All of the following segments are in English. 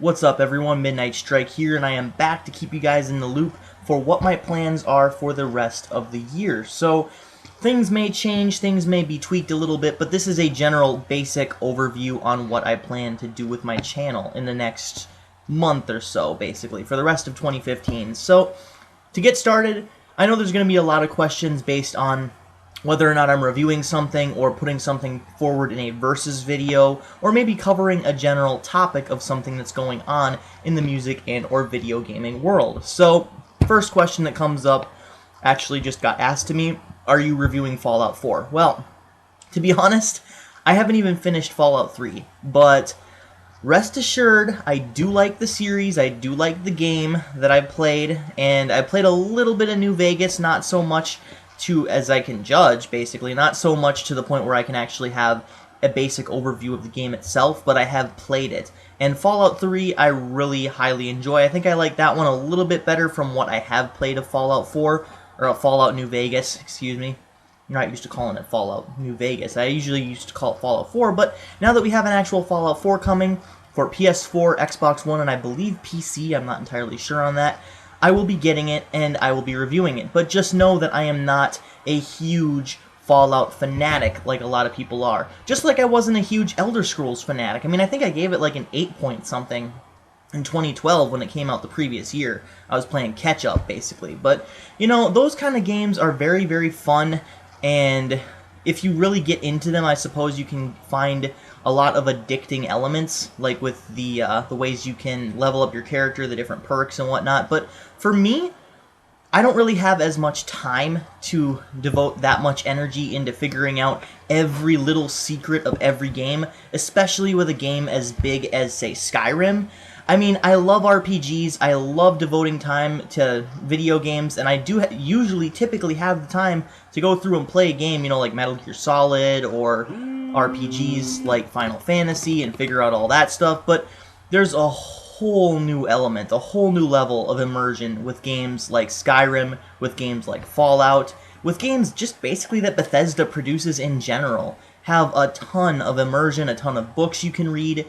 What's up everyone, Midnight Strike here, and I am back to keep you guys in the loop for what my plans are for the rest of the year. So, things may change, things may be tweaked a little bit, but this is a general basic overview on what I plan to do with my channel in the next month or so, basically, for the rest of 2015. So, to get started, I know there's going to be a lot of questions based on whether or not I'm reviewing something or putting something forward in a versus video, or maybe covering a general topic of something that's going on in the music and or video gaming world. So, first question that comes up actually just got asked to me, are you reviewing Fallout 4? Well, to be honest, I haven't even finished Fallout 3, but rest assured, I do like the series, I do like the game that I've played, and I played a little bit of New Vegas, not so much as I can judge, basically, not so much to the point where I can actually have a basic overview of the game itself, but I have played it. And Fallout 3, I really highly enjoy. I think I like that one a little bit better from what I have played of Fallout 4, or Fallout New Vegas, excuse me. I'm not used to calling it Fallout New Vegas. I usually used to call it Fallout 4, but now that we have an actual Fallout 4 coming for PS4, Xbox One, and I believe PC, I'm not entirely sure on that, I will be getting it, and I will be reviewing it. But just know that I am not a huge Fallout fanatic like a lot of people are. Just like I wasn't a huge Elder Scrolls fanatic. I mean, I think I gave it like an 8 point something in 2012 when it came out the previous year. I was playing catch-up, basically. But, you know, those kind of games are very, very fun, and if you really get into them, I suppose you can find a lot of addicting elements, like with the ways you can level up your character, the different perks and whatnot. But for me, I don't really have as much time to devote that much energy into figuring out every little secret of every game, especially with a game as big as, say, Skyrim. I mean, I love RPGs, I love devoting time to video games, and I do usually typically have the time to go through and play a game, you know, like Metal Gear Solid or RPGs like Final Fantasy and figure out all that stuff, but there's a whole new element, a whole new level of immersion with games like Skyrim, with games like Fallout, with games just basically that Bethesda produces in general. Have a ton of immersion, a ton of books you can read,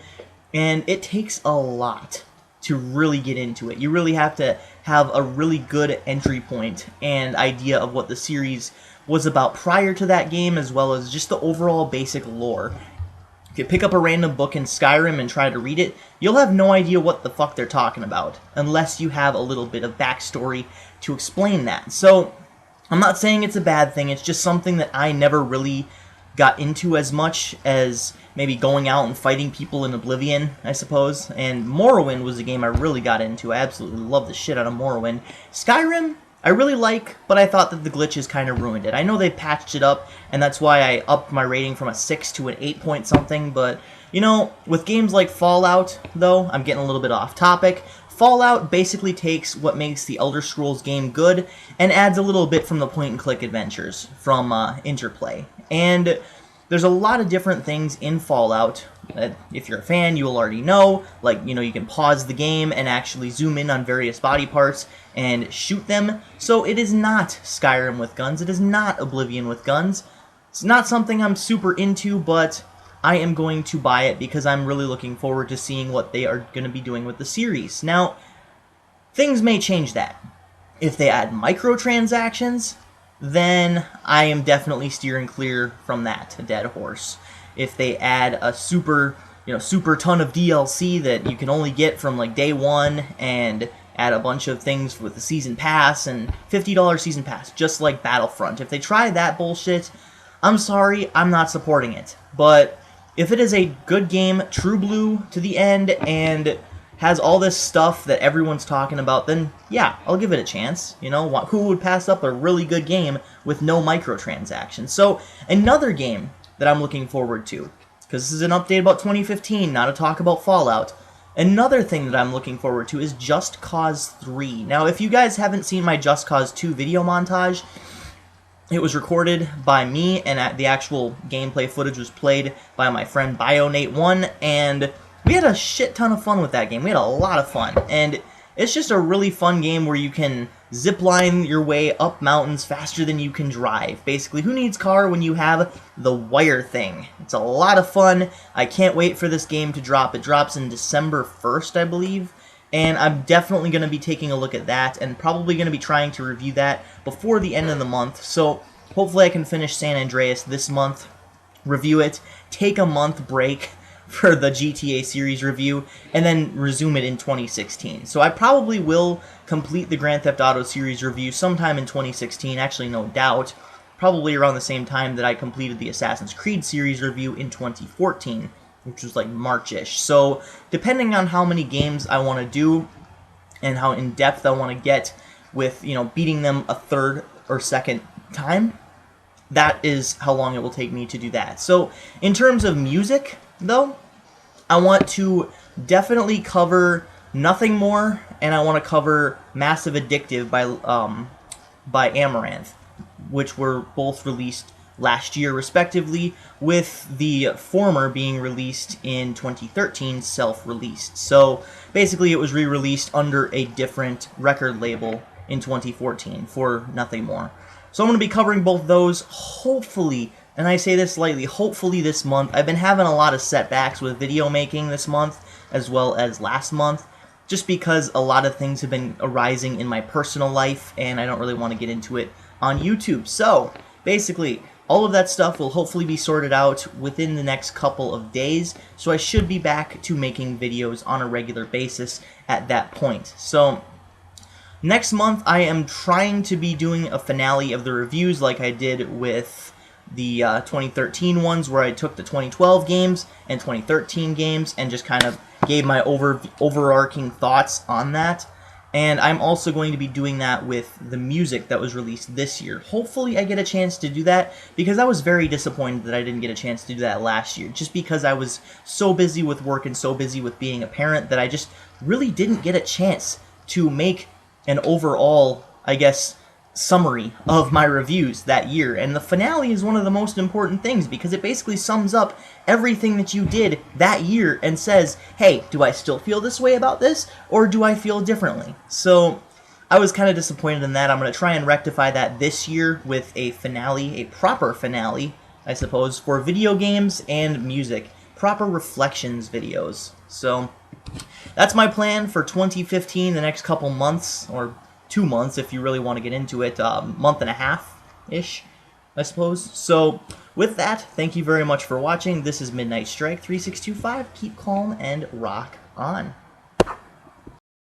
and it takes a lot to really get into it. You really have to have a really good entry point and idea of what the series was about prior to that game, as well as just the overall basic lore. If you pick up a random book in Skyrim and try to read it, you'll have no idea what the fuck they're talking about, unless you have a little bit of backstory to explain that. So, I'm not saying it's a bad thing, it's just something that I never really got into as much as maybe going out and fighting people in Oblivion, I suppose. And Morrowind was a game I really got into. I absolutely love the shit out of Morrowind. Skyrim, I really like, but I thought that the glitches kind of ruined it. I know they patched it up, and that's why I upped my rating from a 6 to an 8 point something, but, you know, with games like Fallout, though, I'm getting a little bit off topic. Fallout basically takes what makes the Elder Scrolls game good and adds a little bit from the point-and-click adventures from Interplay. And there's a lot of different things in Fallout that, if you're a fan, you'll already know. Like, you know, you can pause the game and actually zoom in on various body parts and shoot them. So it is not Skyrim with guns. It is not Oblivion with guns. It's not something I'm super into, but I am going to buy it because I'm really looking forward to seeing what they are going to be doing with the series. Now, things may change that. If they add microtransactions, then I am definitely steering clear from that, a dead horse. If they add a super ton of DLC that you can only get from like day one, and add a bunch of things with the season pass and $50 season pass, just like Battlefront. If they try that bullshit, I'm sorry, I'm not supporting it. But if it is a good game, true blue to the end, and has all this stuff that everyone's talking about, then yeah, I'll give it a chance. You know, who would pass up a really good game with no microtransactions? So, another game that I'm looking forward to, because this is an update about 2015, not a talk about Fallout. Another thing that I'm looking forward to is Just Cause 3. Now, if you guys haven't seen my Just Cause 2 video montage, it was recorded by me, and the actual gameplay footage was played by my friend BioNate1, and we had a shit ton of fun with that game. We had a lot of fun, and it's just a really fun game where you can zip line your way up mountains faster than you can drive. Basically, who needs car when you have the Wire Thing? It's a lot of fun. I can't wait for this game to drop. It drops in December 1st, I believe. And I'm definitely going to be taking a look at that and probably going to be trying to review that before the end of the month. So hopefully I can finish San Andreas this month, review it, take a month break for the GTA series review, and then resume it in 2016. So I probably will complete the Grand Theft Auto series review sometime in 2016, actually no doubt, probably around the same time that I completed the Assassin's Creed series review in 2014. Which was like March-ish. So depending on how many games I want to do and how in-depth I want to get with, beating them a third or second time, that is how long it will take me to do that. So in terms of music, though, I want to definitely cover Nothing More, and I want to cover Massive Addictive by Amaranth, which were both released last year respectively, with the former being released in 2013 self-released. So basically it was re-released under a different record label in 2014 for Nothing More. So I'm going to be covering both those, hopefully, and I say this lightly, hopefully this month. I've been having a lot of setbacks with video making this month as well as last month, just because a lot of things have been arising in my personal life and I don't really want to get into it on YouTube. So basically, all of that stuff will hopefully be sorted out within the next couple of days, so I should be back to making videos on a regular basis at that point. So next month I am trying to be doing a finale of the reviews like I did with the 2013 ones, where I took the 2012 games and 2013 games and just kind of gave my overarching thoughts on that. And I'm also going to be doing that with the music that was released this year. Hopefully I get a chance to do that, because I was very disappointed that I didn't get a chance to do that last year, just because I was so busy with work and so busy with being a parent that I just really didn't get a chance to make an overall, I guess, summary of my reviews that year. And the finale is one of the most important things, because it basically sums up everything that you did that year and says, hey, do I still feel this way about this, or do I feel differently? So I was kind of disappointed in that. I'm going to try and rectify that this year with a finale, a proper finale, I suppose, for video games and music. Proper reflections videos. So that's my plan for 2015, the next couple months, or 2 months if you really want to get into it, month and a half-ish, I suppose. So with that, thank you very much for watching. This is Midnight Strike 3625. Keep calm and rock on.